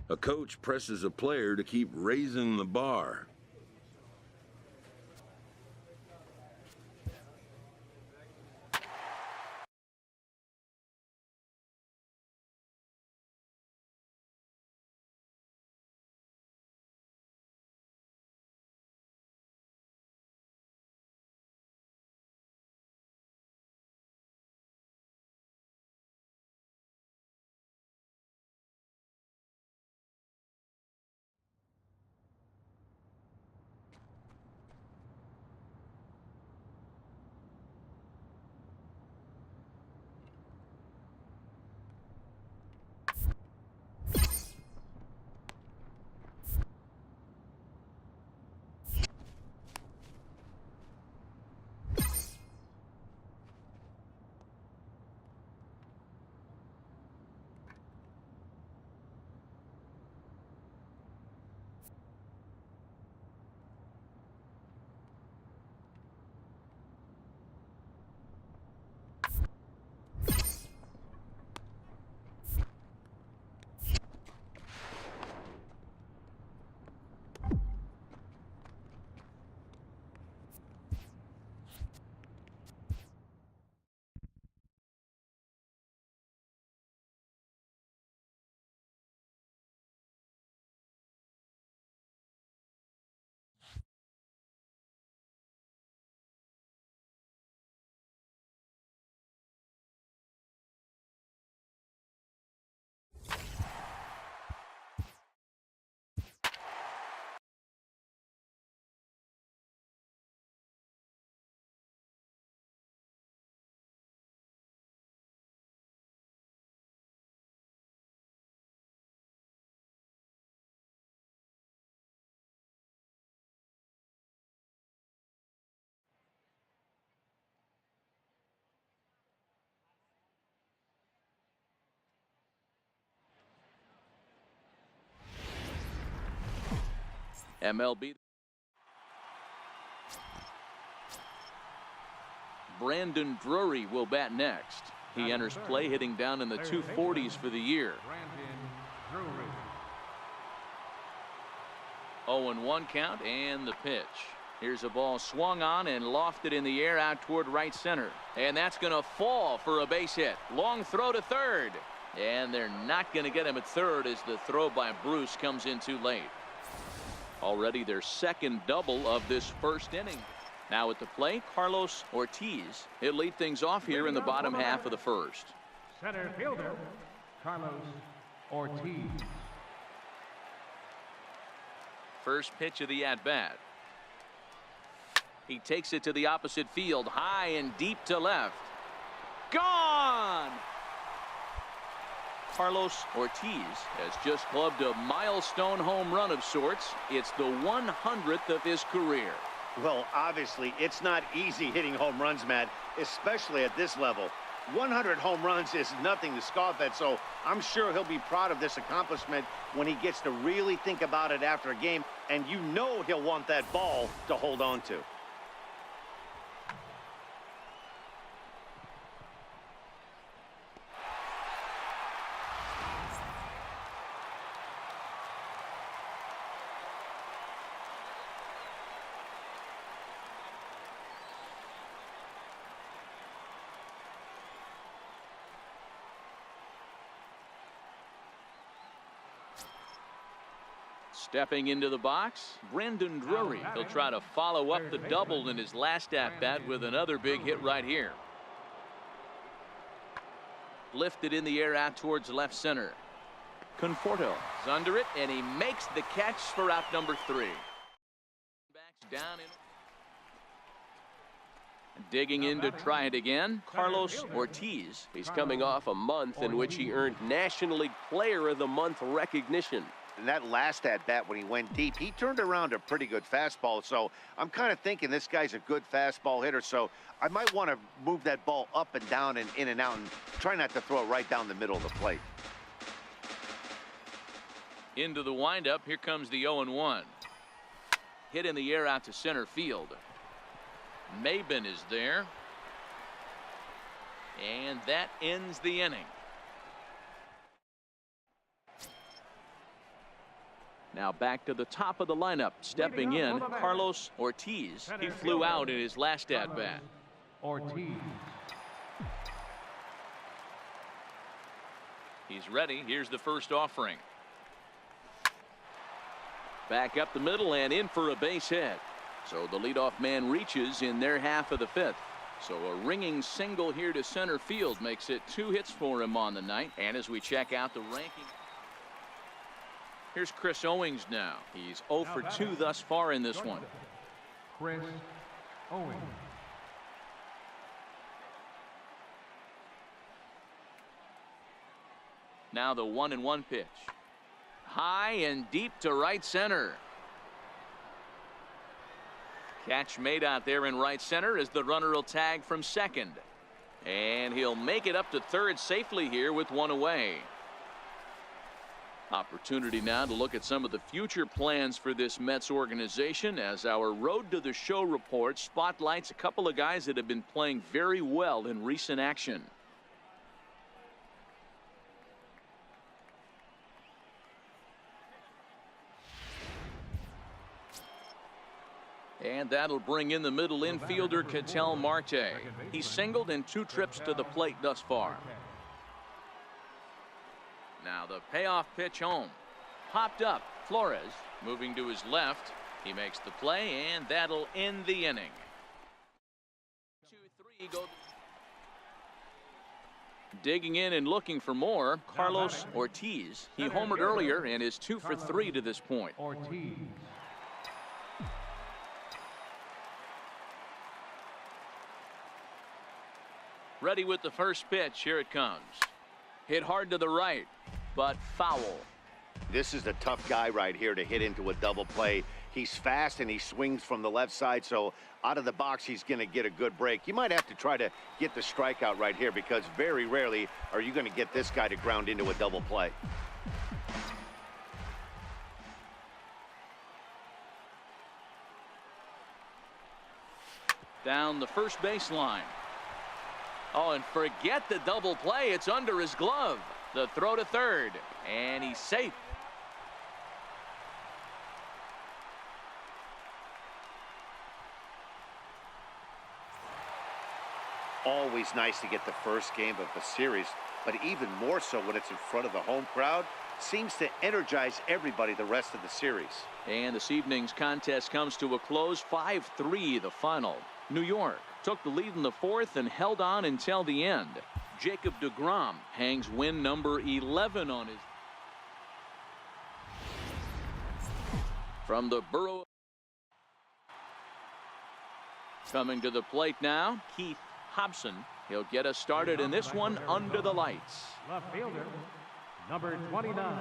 A coach presses a player to keep raising the bar. MLB. Brandon Drury will bat next. He enters play hitting down in the 240s for the year. 0-1 count and the pitch. Here's a ball swung on and lofted in the air out toward right center. And that's going to fall for a base hit. Long throw to third. And they're not going to get him at third as the throw by Bruce comes in too late. Already their second double of this first inning. Now at the plate, Carlos Ortiz. He'll lead things off here in the bottom half of the first. Center fielder, Carlos Ortiz. First pitch of the at-bat. He takes it to the opposite field, high and deep to left. Gone! Carlos Ortiz has just clubbed a milestone home run of sorts. It's the 100th of his career. Well, obviously, it's not easy hitting home runs, Matt, especially at this level. 100 home runs is nothing to scoff at, so I'm sure he'll be proud of this accomplishment when he gets to really think about it after a game, and you know he'll want that ball to hold on to. Stepping into the box, Brandon Drury. He'll try to follow up the double in his last at-bat with another big hit right here. Lifted in the air out towards left center. Conforto is under it, and he makes the catch for out number 3. Backs down in. Digging in to try it again, Carlos Ortiz. He's coming off a month in which he earned National League Player of the Month recognition. And that last at-bat when he went deep, he turned around a pretty good fastball. So I'm kind of thinking this guy's a good fastball hitter. So I might want to move that ball up and down and in and out and try not to throw it right down the middle of the plate. Into the windup, here comes the 0-1. Hit in the air out to center field. Maben is there. And that ends the inning. Now back to the top of the lineup. Stepping in, Carlos Ortiz. He flew out in his last at-bat. Ortiz. He's ready. Here's the first offering. Back up the middle and in for a base hit. So the leadoff man reaches in their half of the fifth. So a ringing single here to center field makes it 2 hits for him on the night. And as we check out the ranking, here's Chris Owings now. He's 0 for 2 thus far in this one. Chris Owings. Now the 1-1 pitch. High and deep to right center. Catch made out there in right center as the runner will tag from second. And he'll make it up to third safely here with 1 away. Opportunity now to look at some of the future plans for this Mets organization as our Road to the Show report spotlights a couple of guys that have been playing very well in recent action. And that'll bring in the middle infielder Ketel Marte. He's singled in 2 trips to the plate thus far. Now the payoff pitch home. Popped up. Flores moving to his left. He makes the play, and that'll end the inning. 2-3 go. Digging in and looking for more, Carlos Ortiz. He homered earlier and is 2 for 3 to this point. Ortiz. Ready with the first pitch. Here it comes. Hit hard to the right, but foul. This is a tough guy right here to hit into a double play. He's fast and he swings from the left side, so out of the box he's going to get a good break. You might have to try to get the strikeout right here because very rarely are you going to get this guy to ground into a double play. Down the first baseline. Oh, and forget the double play. It's under his glove. The throw to third, and he's safe. Always nice to get the first game of the series, but even more so when it's in front of the home crowd. Seems to energize everybody the rest of the series. And this evening's contest comes to a close. 5-3 the final. New York took the lead in the 4th and held on until the end. Jacob deGrom hangs win number 11 on his. From the Borough. Coming to the plate now, Keith Hobson. He'll get us started in this one under the lights. Left fielder, number 29.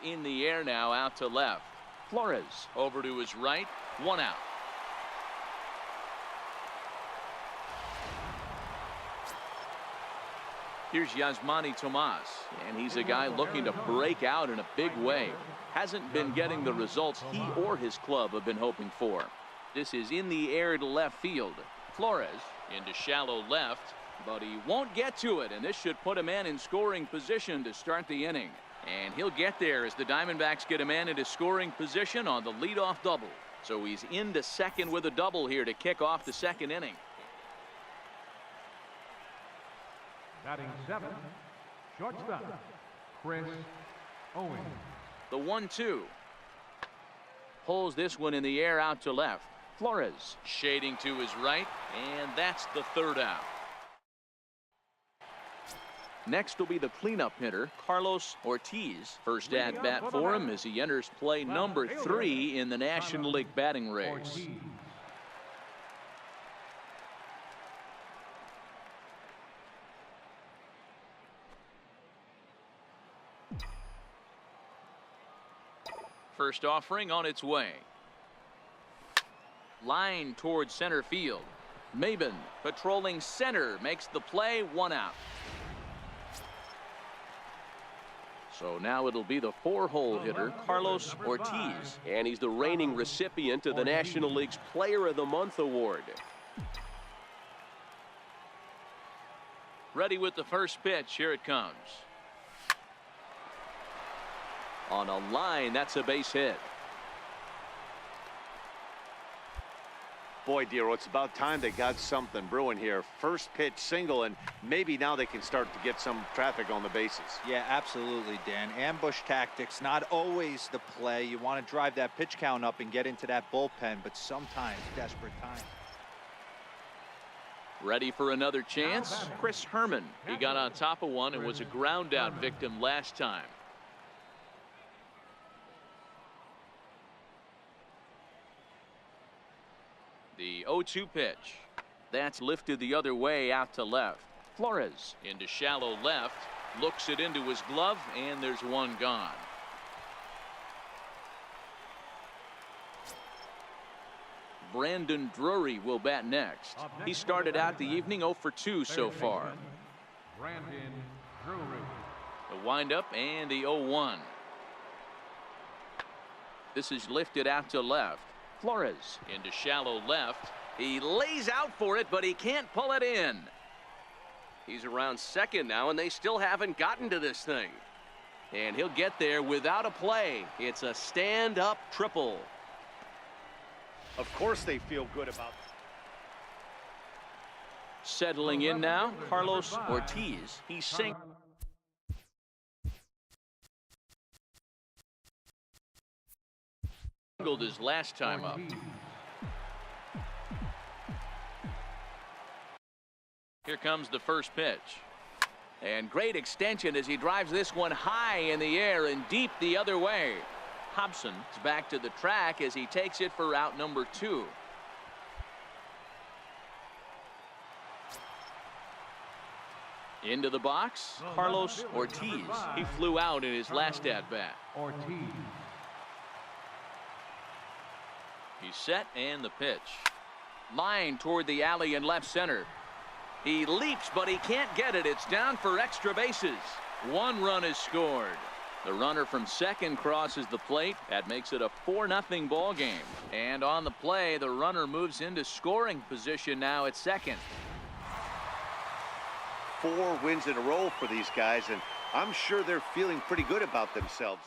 In the air now, out to left. Flores over to his right, 1 out. Here's Yasmani Tomas, and he's a guy looking to break out in a big way. Hasn't been getting the results he or his club have been hoping for. This is in the air to left field. Flores into shallow left, but he won't get to it, and this should put a man in scoring position to start the inning. And he'll get there as the Diamondbacks get a man into scoring position on the leadoff double. So he's into second with a double here to kick off the second inning. Batting 7, shortstop, Chris Owings. The 1-2. Pulls this one in the air out to left. Flores shading to his right, and that's the 3rd out. Next will be the cleanup hitter, Carlos Ortiz. First at bat for him as he enters play number 3 in the National League batting race. First offering on its way. Line towards center field. Maben patrolling center makes the play, 1 out. So now it'll be the 4-hole hitter, Carlos Ortiz. And he's the reigning recipient of the National League's Player of the Month award. Ready with the first pitch. Here it comes. On a line, that's a base hit. Boy, Dero, it's about time they got something brewing here. First pitch single, and maybe now they can start to get some traffic on the bases. Yeah, absolutely, Dan. Ambush tactics, not always the play. You want to drive that pitch count up and get into that bullpen, but sometimes desperate times. Ready for another chance? Chris Herman. He got on top of one and was a ground out victim last time. The 0-2 pitch. That's lifted the other way out to left. Flores into shallow left. Looks it into his glove, and there's one gone. Brandon Drury will bat next. He started out the evening 0 for 2 so far. Brandon Drury. The windup and the 0-1. This is lifted out to left. Flores into shallow left. He lays out for it, but he can't pull it in. He's around second now, and they still haven't gotten to this thing. And he'll get there without a play. It's a stand-up triple. Of course they feel good about it. Settling in now, Carlos Ortiz. He singled his last time up. Here comes the first pitch. And great extension as he drives this one high in the air and deep the other way. Hobson is back to the track as he takes it for out number 2. Into the box, Carlos Ortiz. He flew out in his last at-bat. Ortiz. He's set and the pitch. Line toward the alley in left center. He leaps, but he can't get it. It's down for extra bases. 1 run is scored. The runner from second crosses the plate. That makes it a 4-0 ball game. And on the play, the runner moves into scoring position now at second. 4 wins in a row for these guys, and I'm sure they're feeling pretty good about themselves.